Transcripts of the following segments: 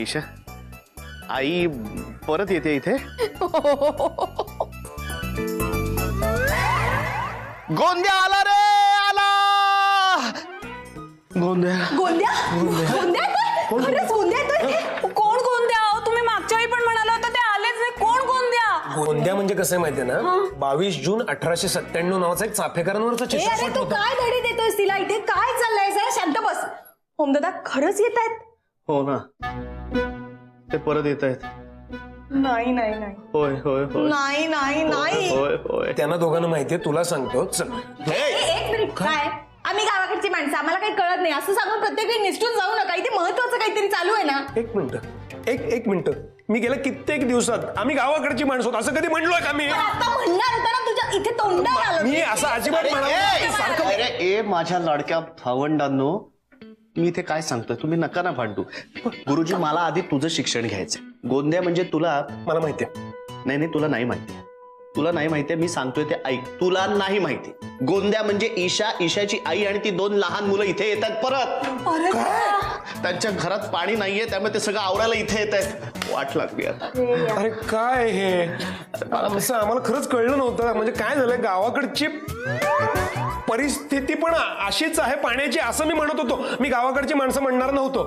ईशा आई परत येते इथे. गोंद्या आला रे आला. गोंद्या गोंद्या गोंद्या खरंच गोंद्या येतोय. कोण गोंद्या? तुम्ही मागच्या वेळी पण म्हणाला होता ते आलेच नाही. कोण गोंद्या? गोंद्या म्हणजे कसं आहे माहितीये ना, 22 जून 1897 नावाचा एक चाफेकरांवरचा अरे चित्रपट तू होता. काय धडी देतोयस तिला? इथे काय चाललंय? जरा शांत बस. ओमदादा खरंच येत आहेत? हो ना, ते परत येत आहेत. नाही नाही नाही होय होय होय नाही नाही नाही. होय होय. त्यांना दोघांना माहितीये, तुला सांगतो चल. एक मिनिट. काय? आम्ही गावाकडची माणसं, आम्हाला काही कळत नाही असं सांगून प्रत्येक वेळी निसटून जाऊ नका. इथे महत्वाचं काहीतरी चालू आहे ना. एक मिनिट मी गेल्या कित्येक दिवसात आम्ही गावाकडची माणसं असं कधी म्हणलोय का मी? आता म्हणणार होता ना, तुझ्या इथे तोंडात आलं. मी असं अजिबात म्हणालो सारखं. अरे ए माझ्या लाडक्या भावंडांनो, मी इथे काय सांगतोय तुम्ही नका ना भांडू. गुरुजी मला आधी तुझं शिक्षण घ्यायचंय. गोंद्या म्हणजे तुला मला माहितीये. नाही तुला नाही माहिती. तुला नाही माहितीये, मी सांगतोय ते ऐक. तुला नाही माहिती. गोंद्या म्हणजे ईशा, ईशाची आई आणि ती 2 लहान मुलं इथे येतात परत. त्यांच्या घरात पाणी नाहीये, त्यामुळे ते सगळं आवरायला इथे येत आहेत. वाट लागली आता. अरे काय हे असं आम्हाला खरंच कळलं नव्हतं. म्हणजे काय झालंय, गावाकडची परिस्थिती पण अशीच आहे पाण्याची असं मी म्हणत होतो. मी गावाकडची माणसं म्हणणार नव्हतो.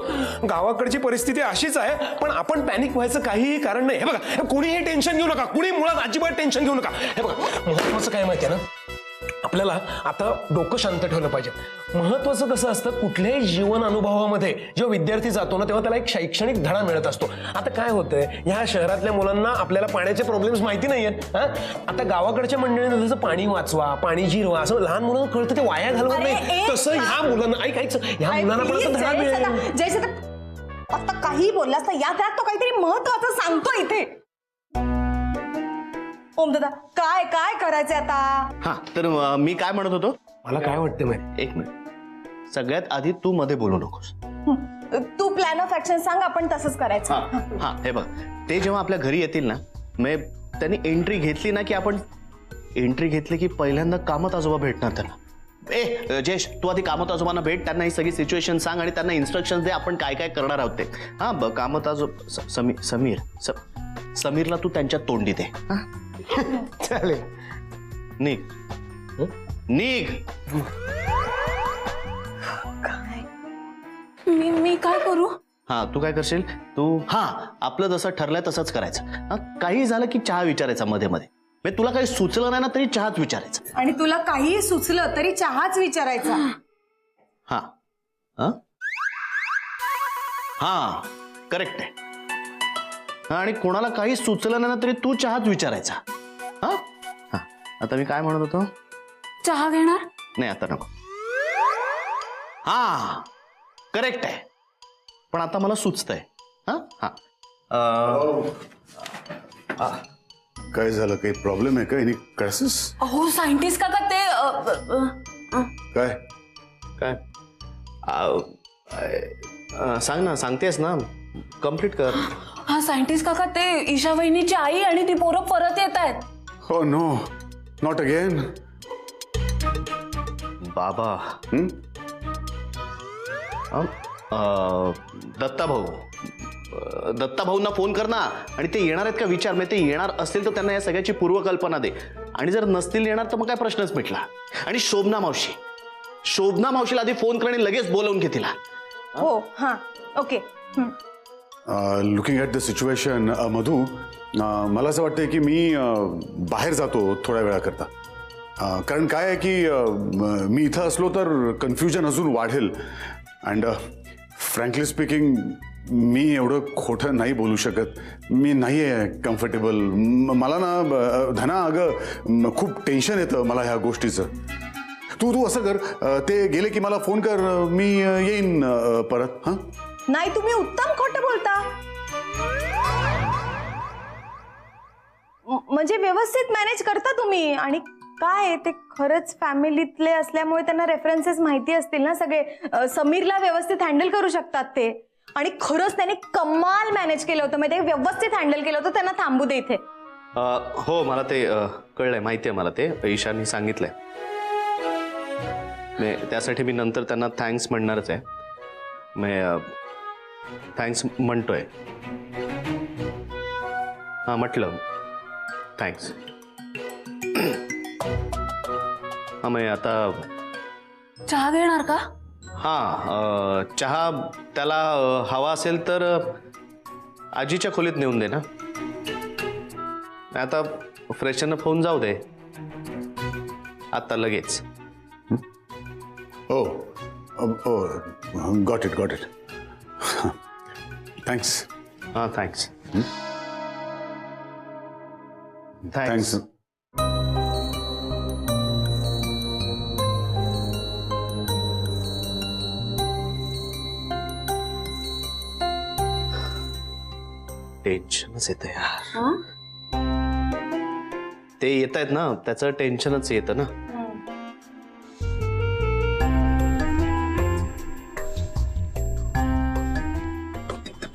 गावाकडची परिस्थिती अशीच आहे, पण आपण पॅनिक व्हायचं काहीही कारण नाही. हे बघा, कुणीही टेन्शन घेऊ नका. कुणी मुळात अजिबात टेन्शन घेऊ नका. हे बघा, महत्वाचं काय माहितीये ना, आपल्याला आता डोकं शांत ठेवलं पाहिजे. महत्वाचं कसं असतं, कुठल्याही जीवन अनुभवामध्ये जेव्हा विद्यार्थी जातो ना, तेव्हा त्याला एक शैक्षणिक धडा मिळत असतो. आता काय होतंय, ह्या शहरातल्या मुलांना आपल्याला पाण्याचे प्रॉब्लेम्स माहिती नाहीयेत. आता गावाकडच्या मंडळींना जसं पाणी वाचवा, पाणी जिरवा असं लहान मुलांना कळतं, ते वाया घालवत नाही. तसं ह्या मुलांना ह्या मुलांना पण असं धडा मिळेल. जय आता काही बोललास तर या घरात तो काहीतरी महत्वाचं सांगतो इथे. ओमदादा काय काय करायचंय आता? हा तर मी काय म्हणत होतो, मला काय वाटतं माहिती, एक मिनिट. सगळ्यात आधी तू मध्ये बोलू नकोस. तू प्लॅन ऑफ ऍक्शन सांग, आपण तसंच करायचं. हा हे बघ, ते जेव्हा आपल्या घरी येतील ना, मग त्यांनी एंट्री घेतली ना, की आपण एंट्री घेतली की पहिल्यांदा कामत आजोबा भेटणार त्यांना. ए जयेश, तू आधी कामत आजोबांना भेट, त्यांना ही सगळी सिच्युएशन सांग आणि त्यांना इन्स्ट्रक्शन दे आपण काय काय करणार आहोत ते. हा बघ, कामत समीरला तू त्यांच्या तोंडी दे. चालेल. निघ निघ. मी काय करू? हा तू काय करशील, तू आपलं जसं ठरलंय तसंच करायचं. काही झालं की चहा विचारायचा मध्ये मध्ये. तुला काही सुचलं नाही ना तरी चहाच विचारायचं. आणि तुला काहीही सुचलं तरी चहाच विचारायचा. हा हा करेक्ट आहे. आणि कोणाला काही सुचलं नाही ना तरी तू चहाच विचारायचा. हा आता मी काय म्हणत होतो, चहा घेणार नाही आता नको. हा करेक्ट आहे, पण आता मला सुचतंय. काय झालं, काही प्रॉब्लेम आहे का? Any crisis? अहो सायंटिस्ट काका ते काय काय सांग ना, सांगतेस ना, कम्प्लीट कर. हा सायंटिस्ट काका ते ईशा वहिनीची आई आणि ती पोरं परत येत आहेत. हो नो, नॉट अगेन. बाबा दत्ता भाऊंना फोन कर ना, आणि ते येणार आहेत का विचार. ते येणार असतील तर त्यांना या सगळ्याची पूर्वकल्पना दे, आणि जर नसतील येणार तर मग काय प्रश्नच मिटला. आणि शोभना मावशीला आधी फोन कर आणि लगेच बोलवून घे तिला. हो हा okay. Looking at the situation Madhu, मला असं वाटतंय की मी बाहेर जातो थोड्या वेळाकरता. कारण काय आहे की मी इथं असलो तर कन्फ्युजन अजून वाढेल. अँड फ्रँकली स्पीकिंग, मी एवढं खोटं नाही बोलू शकत. मी नाही आहे कम्फर्टेबल. मला ना धना, अगं खूप टेन्शन येतं मला ह्या गोष्टीचं. तू असं कर, ते गेले की मला फोन कर, मी येईन परत. हां नाही, तुम्ही उत्तम खोटं बोलता. म्हणजे व्यवस्थित मॅनेज करता तुम्ही. आणि काय ते खरंच फॅमिलीतले असल्यामुळे त्यांना रेफरन्सेस माहिती असतील ना सगळे. समीरला व्यवस्थित हँडल करू शकतात ते. आणि खरंच त्याने कमाल मॅनेज केलं होतं, म्हणजे व्यवस्थित हँडल केलं होतं. त्यांना थांबू दे इथे. हो मला ते कळलंय, माहिती आहे मला. ते ईशानी सांगितलंय. त्यासाठी मी नंतर त्यांना थँक्स म्हणणारच आहे. थँक्स म्हणतोय. हां म्हटलं थँक्स. हां मग आता चहा घेणार का? हां चहा त्याला हवा असेल तर आजीच्या खोलीत नेऊन दे ना. आता फ्रेशन अप होऊन जाऊ दे आता लगेच. हो गॉट इट थँक्स. हां थँक्स. थँक्स. टेन्शनच येतं यार. ते येत आहेत ना त्याचं टेन्शनच येतं ना.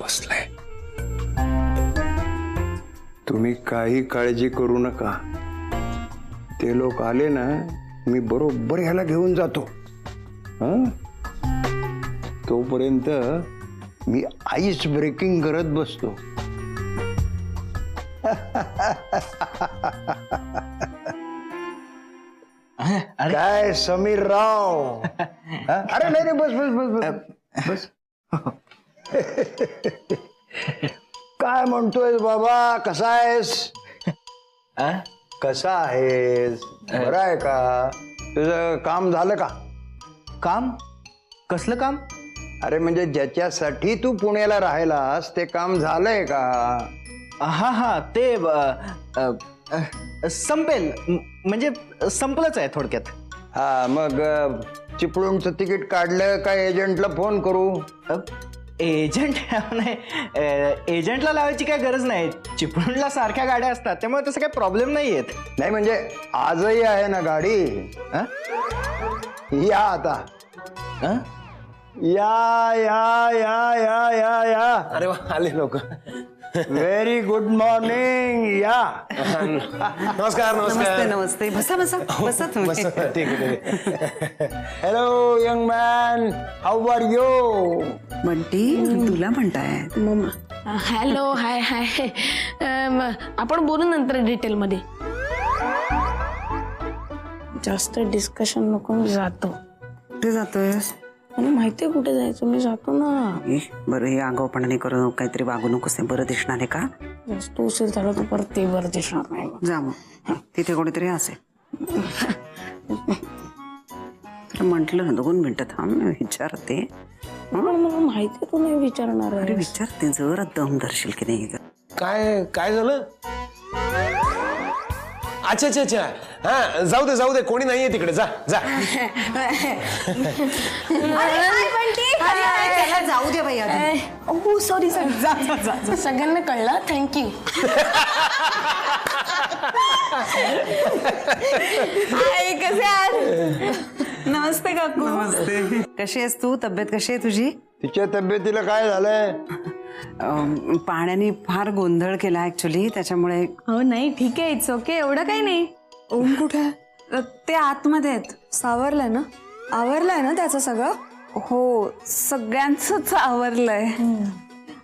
बसलाय. तुम्ही काही काळजी करू नका. ते लोक आले ना मी बरोबर ह्याला घेऊन जातो. हं? तोपर्यंत मी आईस ब्रेकिंग करत बसतो. काय समीर राव. अरे नाही बस बस बस बस. काय म्हणतोय बाबा, कसा आहेस? कसा आहेस? बरं आहे का? तुझं काम झालं का? काम? कसलं काम? अरे म्हणजे ज्याच्यासाठी तू पुण्याला राहिलास ते काम झालंय का? हा हा ते संपेल म्हणजे संपलंच आहे थोडक्यात. हा मग चिपळूणचं तिकीट काढलं का एजंटला फोन करू? एजंट नाही, एजंटला लावायची काय गरज नाही. चिपळूणला सारख्या गाड्या असतात त्यामुळे तसं काही प्रॉब्लेम नाही येत. नाही म्हणजे आजही आहे ना गाडी? या आता. या या या या या या. अरे वा आले लोक. Very good morning. या. नमस्कार नमस्ते नमस्ते. बसा बसा बसा तुम्ही. ठीक आहे. Hello young man, how are you? Bunty तुला म्हणताय. हॅलो हाय हाय. आपण बोलू नंतर डिटेलमध्ये. जास्त डिस्कशन नको, जातो. कुठे जातोयस? मला माहितीये कुठे जायचं, मी जातो ना. बरं हे आगाऊपणाने करू, काहीतरी वागू नकोस. बरं दिसणार आहे का? जास्त उशीर झाला तर परत ते बरं दिसणार नाही. जा मग तिथे कोणीतरी असेल. तर म्हंटल ना 2 मिनिटं थांब, मी विचारते. मला माहिती तू नाही विचारणार अरे आहे. विचारते, जरा दम धरशील की नाही. काय काय झालं? अच्छा अच्छा अच्छा. हा जाऊ दे कोणी नाहीये तिकडे. जा जा. त्याला जाऊ दे बाई आधी. हो सॉरी सॉरी. सगळ्यांना कळलं. थँक्यू. कसे आहात? नमस्ते काकू. नमस्ते. कशी आहेस तू? तब्येत कशी आहे तुझी? तिच्या तब्येतीला काय झालंय? पाण्याने फार गोंधळ केला ऍक्च्युली, त्याच्यामुळे. हो नाही ठीक आहे, इट्स ओके. एवढं काही नाही. ओम कुठे? ते आतमध्ये आहेत. सावरलंय ना? आवरलंय ना त्याचं सगळं? हो सगळ्यांचंच आवरलंय.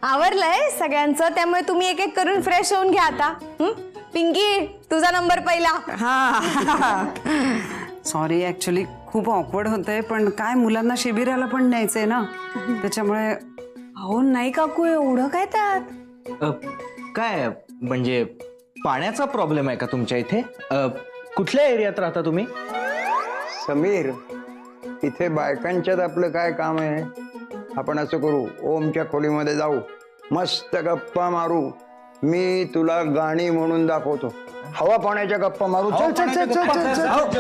आवरलंय सगळ्यांचं, त्यामुळे तुम्ही एक एक करून फ्रेश होऊन घ्या आता. पिंकी तुझा नंबर पहिला. हा सॉरी ऍक्च्युली खूप ऑकवर्ड होतंय, पण काय मुलांना शिबिराला पण न्यायचंय ना, त्याच्यामुळे. हो नाही काकू, एवढं काय त्यात? काय म्हणजे पाण्याचा प्रॉब्लेम आहे का तुमच्या इथे? कुठल्या एरियात राहता तुम्ही? समीर, इथे बायकांच्यात आपलं काय काम आहे? आपण असं करू, ओमच्या खोलीमध्ये जाऊ, मस्त गप्पा मारू. मी तुला गाणी म्हणून दाखवतो. हवा पाण्याच्या गप्पा मारू. चल चल चल चल चल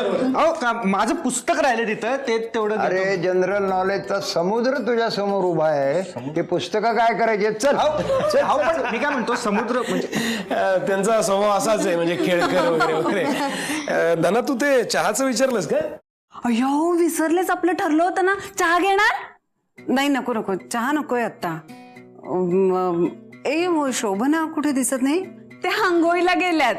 चल. माझं पुस्तक राहिले तिथं, ते तेवढं. अरे जनरल नॉलेजचा समुद्र तुझ्या समोर उभा आहे. ते पुस्तकं काय करायचे? चल. पण मी काय म्हणतो, समुद्र म्हणजे त्यांचा स्वभाव असाच आहे, म्हणजे खेळकर वगैरे वगैरे. धना तू ते चहाचं विचारलंस का? अयो विसरलेच, आपलं ठरलं होतं ना. चहा घेणार? नाही नको नको, चहा नकोय आत्ता. शोभना कुठे दिसत नाही? ते आंघोळीला गेल्यात.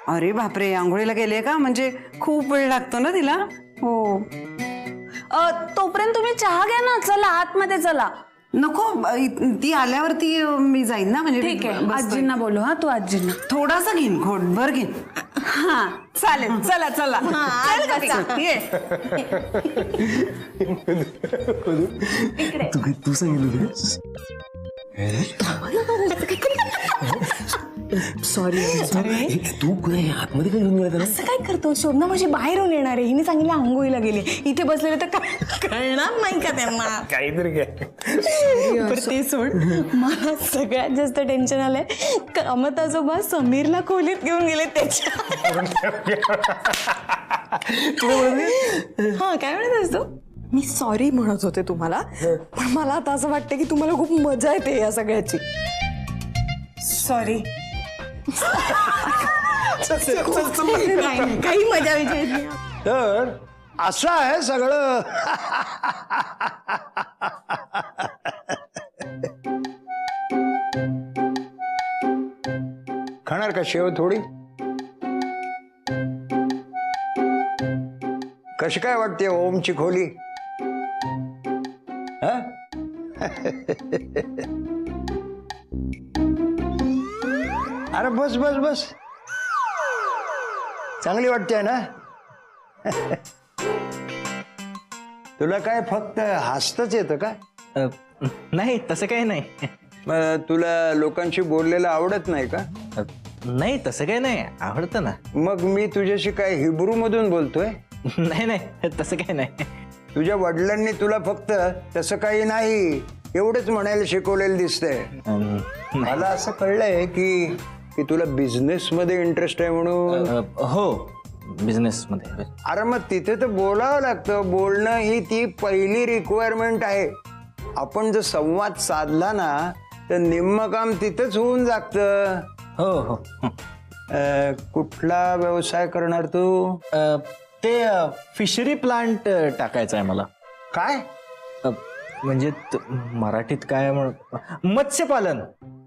अरे बापरे, आंघोळीला गेले का? म्हणजे खूप वेळ लागतो ना तिला. हो. तोपर्यंत तुम्ही चहा घ्या ना. चला आतमध्ये चला. नको ती आल्यावरती मी जाईन ना म्हणजे ठीक आहे बसतोय. आजींना बोलू हा तू आजींना. थोडासा घेईन घोटभर घेईन. हा चालेल चला चला चल का ये तू सांगितलं सॉरी तू आतमध्ये काय घेऊन गेला असं काय करतो? शोभना माझी बाहेरून येणार आहे, हिने सांगितलं आंघोळीला गेले, इथे बसलेले तर कळणार नाही का त्यांना? काहीतरी काय बरं ते सोड, मला सगळ्यात जास्त टेन्शन आलंय कामत आजोबा समीरला खोलीत घेऊन गेले त्याच्या. हा काय म्हणत असतो? मी सॉरी म्हणत होते तुम्हाला, पण मला आता असं वाटतं की तुम्हाला खूप मजा येते या सगळ्याची. सॉरी. काही मजा विचारली. तर असं आहे सगळं. खाणार का शेव थोडी? कशी काय वाटते ओमची खोली? हा? अरे बस बस बस, चांगली वाटते ना? तुला काय फक्त हसतच येतं का? नाही तसं काही नाही. मग तुला लोकांशी बोललेलं आवडत नाही का? नाही तसं काही नाही, आवडतं ना. मग मी तुझ्याशी काय हिब्रू मधून बोलतोय? नाही नाही तसं काही नाही. तुझ्या वडिलांनी तुला फक्त तसं काही नाही एवढंच म्हणायला शिकवलेलं दिसतंय. मला असं कळलंय की तुला बिझनेस मध्ये इंटरेस्ट आहे म्हणून. हो बिझनेस मध्ये. अरे मग तिथे तर बोलावं लागतं. बोलणं ही ती पहिली रिक्वायरमेंट आहे. आपण जर संवाद साधला ना तर निम्म काम तिथंच होऊन जातं. हो हो. कुठला व्यवसाय करणार तू? ते फिशरी प्लांट टाकायचं आहे मला. काय? म्हणजे मराठीत काय मत्स्यपालन.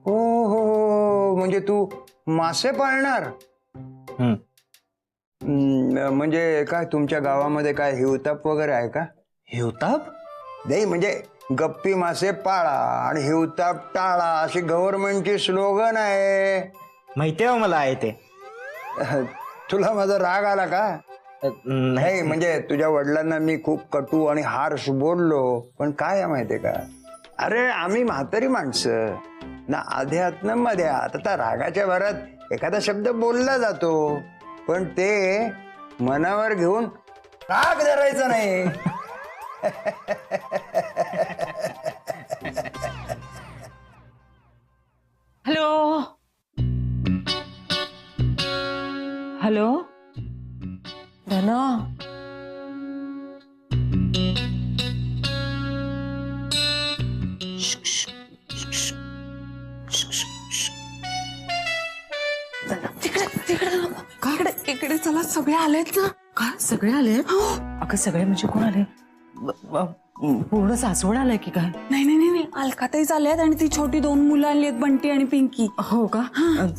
हो हो, म्हणजे तू मासे पाळणार? म्हणजे काय तुमच्या गावामध्ये काय हिवताप वगैरे आहे का? हिवताप नाही, म्हणजे गप्पी मासे पाळा आणि हिवताप टाळा अशी गव्हर्नमेंटची स्लोगन आहे. माहिती आहे मला आहे ते. तुला माझा राग आला का? नाही, म्हणजे तुझ्या वडिलांना मी खूप कटू आणि हार्श बोललो, पण काय आहे माहितीये का, अरे आम्ही म्हातारी माणसं ना, आध्यात ना मध्यात. आता रागाच्या भरात एखादा शब्द बोलला जातो, पण ते मनावर घेऊन राग धरायचा नाही. हॅलो हॅलो धना, इकडे चला, सगळे आलेत ना. का सगळे आले? अगं सगळे म्हणजे कोण आले? पूर्ण सासवड आलाय की काय? नाही नाही नाही, अलकाताईच आल्यात आणि ती छोटी 2 मुलं आली आहेत, बंटी आणि पिंकी. हो का?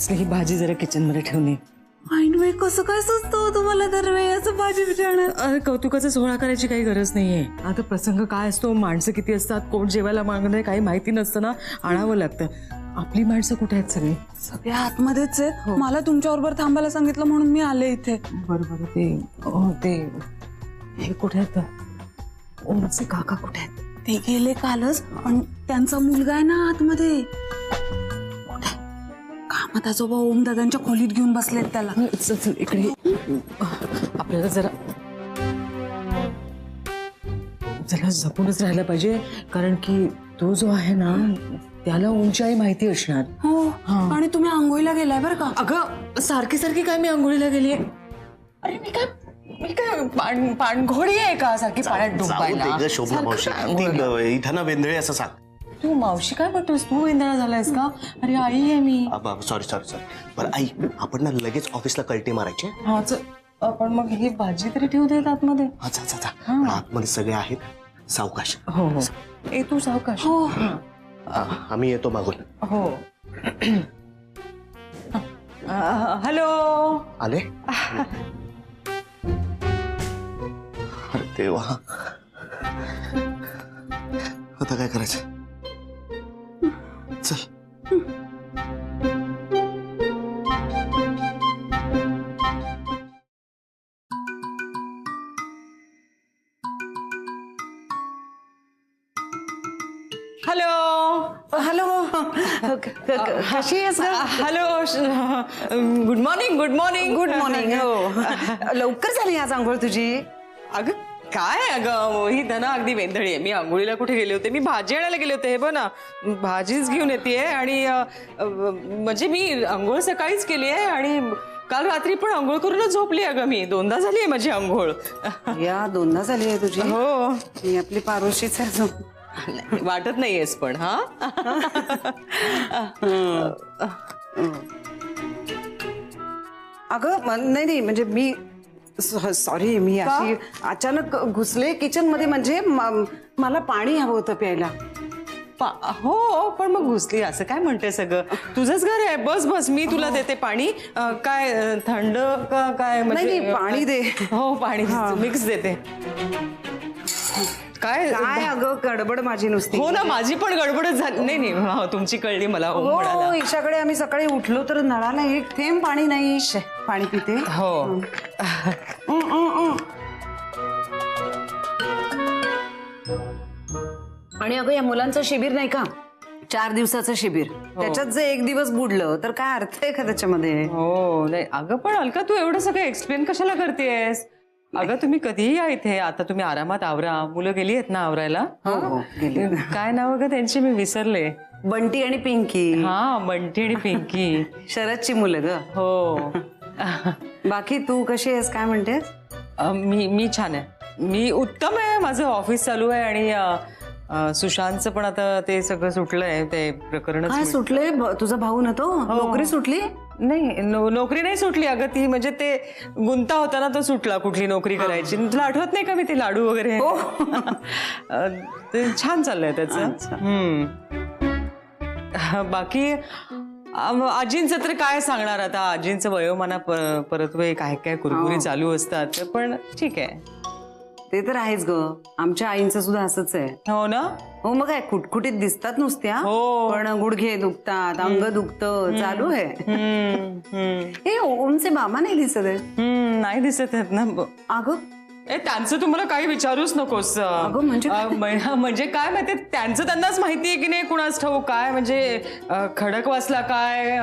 ही भाजी जरा किचन मध्ये ठेवून ये. ऐनवेळी कसं काय सुचतं तुम्हाला दरवेळी असं भाजी विचारणार? कौतुकाचा सोहळा करायची काही गरज नाहीये. आता प्रसंग काय असतो, माणसं किती असतात, कोण जेवायला मागणं काही माहिती नसतं ना, आणावं लागतं. आपली माणसं कुठे आहेत सगळी? सगळे आतमध्येच आहेत. मला तुमच्याबरोबर थांबायला सांगितलं म्हणून मी आले इथे. बरोबर. ते हे कुठे आहेत? ओमचे काका कुठे आहेत? ते गेले कालच, पण त्यांचा मुलगा आहे ना आतमध्ये. कामात आजोबा ओम दादांच्या खोलीत घेऊन बसलेत त्याला. चल इकडे. आपल्याला जरा जपूनच राहायला पाहिजे, कारण की तो जो आहे ना त्याला ओमची आई माहिती असणार. हो, आणि तुम्ही आंघोळीला गेलाय बरं का? अगं सारखी सारखी काय मी आंघोळीला गेलीये? अरे मी काय पाणघोडी आहे का सारखी पाण्यात डुबायला? शोभना मावशी, इथं ना वेंदळे असं सांग. तू मावशी काय म्हणतोस? तू वेंदळा झालायस का? अरे आई आहे मी. Sorry sorry sorry. बरं आई, आपण ना लगेच ऑफिसला कल्टी मारायचे. हा चल, आपण मग ही भाजी तरी ठेवू देत आतमध्ये. आतमध्ये सगळे आहेत, सावकाश. हो हो, ए तू सावकाश. हो, आम्ही येतो मागून. हो. हॅलो. आले? अरे देवा, आता काय करायचं? हॅलो हॅलो कशी आहेस ग? Hello good morning good morning good morning. हो लवकर झाली आज आंघोळ तुझी. अगं काय अगं ही धना अगदी वेंधळी आहे. मी आंघोळीला कुठे गेले होते, मी भाजी आणायला गेले होते. हे बघ ना भाजीच घेऊन येते आणि म्हणजे मी आंघोळ सकाळीच केली आहे आणि काल रात्री पण आंघोळ करूनच झोपली. अगं मी 2दा झाली आहे माझी आंघोळ. या 2दा झाली आहे तुझी. हो मी आपली पारोशीच आहे अजून. वाटत नाहीयेस पण. हा अगं नाही म्हणजे मी सॉरी मी अशी अचानक घुसले किचन मध्ये. म्हणजे मला पाणी हवं होतं प्यायला. हो पण मग घुसली असं काय म्हणते सगळं. तुझंच घर आहे. बस बस मी तुला देते पाणी. काय थंड का काय नाही पाणी दे. हो पाणी मिक्स देते. काय काय अगं गडबड माझी नुसती. हो ना माझी पण गडबडच झाली. नाही तुमची कळली मला. हो ईशाकडे आम्ही सकाळी उठलो तर नळाला एक थेंब पाणी नाही. पाणी पिते. हो आणि अगं या मुलांचं शिबिर नाही का 4 दिवसाचं शिबिर. त्याच्यात जे 1 दिवस बुडलं तर काय अर्थ आहे का त्याच्यामध्ये. हो नाही अगं पण अलका तू एवढं सगळं एक्सप्लेन कशाला करतेस. अगं तुम्ही कधीही या इथे. आता तुम्ही आरामात आवरा. मुलं गेली आहेत ना आवरायला. काय नाव अगं त्यांची मी विसरले. बंटी आणि पिंकी. हा बंटी आणि पिंकी शरदची मुलं ग. हो बाकी तू कशी आहेस काय म्हणतेस. मी छान आहे. मी उत्तम आहे. माझं ऑफिस चालू आहे आणि सुशांतचं पण आता ते सगळं सुटलंय. ते प्रकरण काय सुटले. तुझा भाऊ ना तो नोकरी सुटली. नाही नोकरी नाही सुटली अगं. ती म्हणजे ते गुंता होता ना तो सुटला. कुठली नोकरी करायची तुला आठवत नाही का मी ते लाडू वगैरे ते छान चाललंय त्याचं. बाकी आजींचं तर काय सांगणार आता. आजींचं वयोमाना परत्वे काय काय कुरकुरी चालू असतात. पण ठीक आहे. ते तर आहेच ग. आमच्या आईंचं सुद्धा असंच आहे. हो ना. हो मग काय खुटखुटीत दिसतात नुसत्या. पण गुडघे दुखतात अंग दुखतं चालू आहे. हे ओमचे मामा नाही दिसत आहे. नाही दिसत आहेत ना. अगं त्यांचं तुम्हाला काही विचारूच नकोस. म्हणजे काय माहिती त्यांचं त्यांनाच माहितीये की नाही कुणाच ठाऊ. काय म्हणजे खडकवासला काय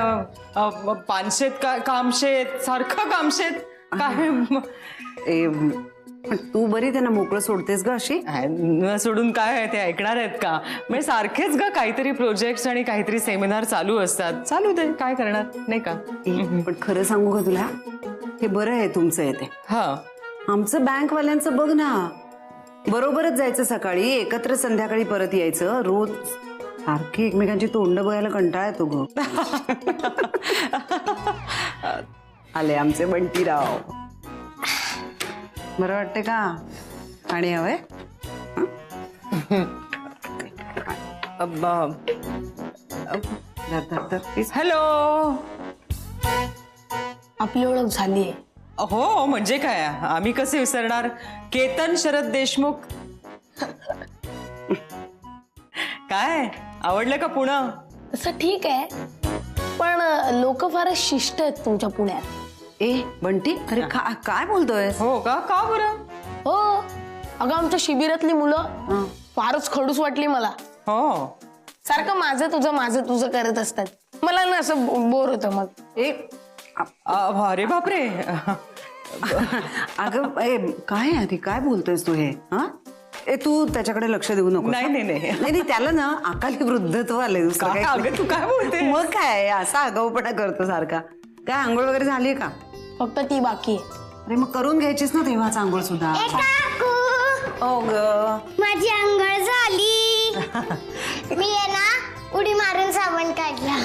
पानशेत काय कामशेत सारखं कामशेत काय. पण तू बरी त्यांना मोकळं सोडतेस ग अशी. सोडून काय आहे ते ऐकणार आहेत का. म्हणजे सारखेच ग काहीतरी प्रोजेक्ट आणि काहीतरी सेमिनार चालू असतात. चालू दे काय करणार नाही का. पण खरं सांगू का तुला हे बरं आहे तुमचं येते. हा आमचं बँकवाल्यांचं बघ ना. बरोबरच जायचं सकाळी एकत्र संध्याकाळी परत यायचं. रोज सारखी एकमेकांची तोंड बघायला कंटाळा येतो ग. आले आमचे बंटीराव. बरं वाटते का. आणि हवंय हॅलो. आपली ओळख झालीये. हो म्हणजे काय आम्ही कसे विसरणार. केतन शरद देशमुख. काय आवडलं का पुणं. तसं ठीक आहे पण लोक फारच शिष्ट आहेत तुमच्या पुण्यात. ए बंटी अरे काय बोलतोय. हो का का बरं. हो अगं आमच्या शिबिरातली मुलं फारच खडूस वाटली मला. हो सारखं माझं तुझं करत असतात. मला ना असं बोर होतं मग. अरे बापरे. अगं काय आधी काय बोलतोयस तू हे. हा तू त्याच्याकडे लक्ष देऊ नको. नाही त्याला ना अकाली वृद्धत्व आलंय. अगं तू काय बोलते. मग काय असा आगाऊपणा करतो सारखा. काय आंघोळ वगैरे झाली का. फक्त ती बाकी आहे. अरे मग करून घ्यायचीच ना तेव्हाच आंघोळ सुद्धा. हो ग माझी आंघोळ झाली. मी आहे ना उडी मारून साबण काढला.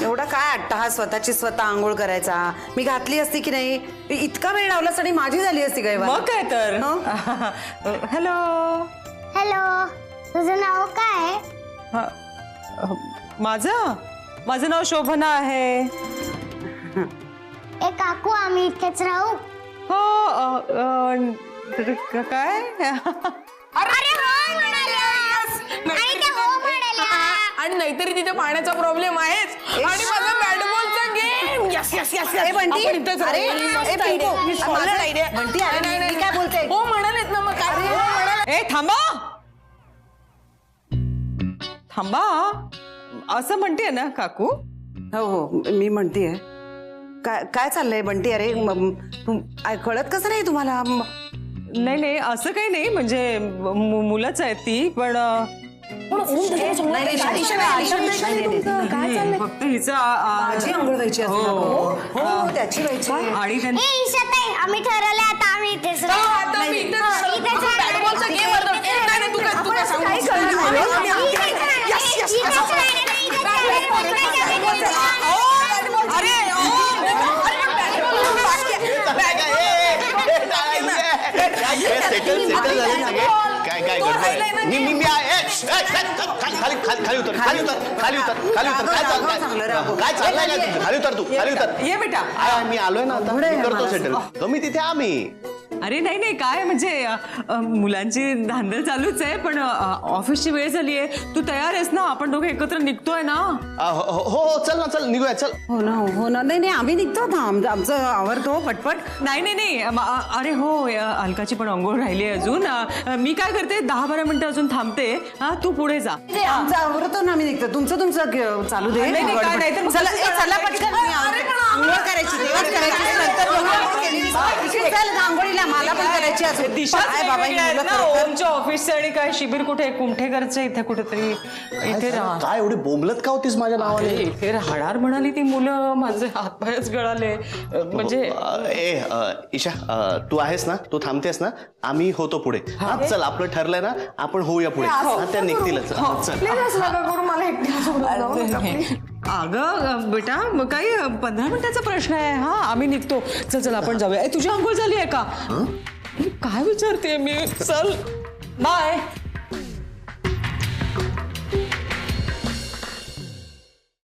एवढा काय अट्टाहास स्वतःची स्वतः आंघोळ करायचा. मी घातली असती की नाही. इतका वेळ लावलास आणि माझी झाली असती काय. मग काय तर. हॅलो हॅलो तुझं नाव काय. माझं नाव शोभना आहे. ए काकू आम्ही इथेच राहू. हो काय. अरे हो म्हणाल्यास. आणि त्या हो म्हणाल्या. आणि नाहीतरी तिथे पाण्याचा प्रॉब्लेम आहेच आणि माझा बॅट बॉलचा गेम यस यस यस ए, बंटी, आपण इथेच अरे, राहू. ए, मस्त पिंको, idea. ही solid माझं- idea. बंटी, अरे, नाही, नाही, मी काय बोलते? हो म्हणालेत ना मग काय हो म्हणाले. ए थांबा थांबा असं म्हणते ना काकू. हो हो मी म्हणतेय काय काय चाललंय बंटी? अरे कळत कसं नाही तुम्हाला? नाही नाही असं काही नाही म्हणजे मुलंच आहेत ती पण फक्त हिचं माझी आंघोळ व्हायची असते ना. हो त्याची व्हायची. आणि त्यांनी ए ईशाताई आम्ही ठरवलंय आता आम्ही इथेच राहू. आता मी इथेच राहू. बॅट बॉलचा गेम नाही नाही, तू काय सांगू इथेच अरे सेटल झाले सगळे. काय काय गडबड? मी खाली खाली खाली उतर खाली उतर खाली उतर खाली उतर. काय चाललंय? काय चाललंय काय तुझं? खाली उतर तू खाली उतर. ये बेटा. मी आलोय ना आता. मी करतो सेटल. कमी तिथे आम्ही. अरे नाही नाही काय म्हणजे मुलांची धांदल चालूच आहे पण ऑफिसची वेळ झाली आहे. तू तयार आहेस ना? आपण दोघे एकत्र निघतोय ना? हो चल ना चल निघूया चल. हो ना नाही नाही आम्ही निघतो ना आमचं आवरतो पटपट. नाही नाही नाही अरे हो अलकाची पण अंघोळ राहिली आहे अजून. मी काय करते 10-12 मिनिटं अजून थांबते. हा तू पुढे जा. आमचं आवरतो ना आम्ही निघतो. तुमचं चालू दे. नाही, नाही, काय नाही, तर मग चला कसं ए, चला पटकन. आंघोळ करायची देवाच करायची नंतर चल आंघोळीला मला पण करायची असेल. दिशाच काय बाबा ही वेगवेगळ्या आहेत मुलं ना. खरोखर- ओमच्या ऑफिसचं आणि काय शिबिर कुठे कुंठेकरचं इथे कुठेतरी इथे राहा. काय एवढी बोंबलत का होतीस माझ्या नावाने? अरे, इथे राहणार म्हणाली ती मुलं. माझे हातपायच गळाले म्हणजे ईशा तू आहेस ना? तू थांबतेस ना? आम्ही होतो पुढे. हा चल आपलं ठरलंय ना आपण होऊया पुढे. हा, त्या निघतीलच. चल मला एकटीला सोडून जाऊ. अगं बेटा मग काही 15 मिनिटाचा प्रश्न आहे. हा आम्ही निघतो. चल चल आपण जाऊया. तुझी अंघोळ झाली आहे का? काय विचारते मी? चल बाय.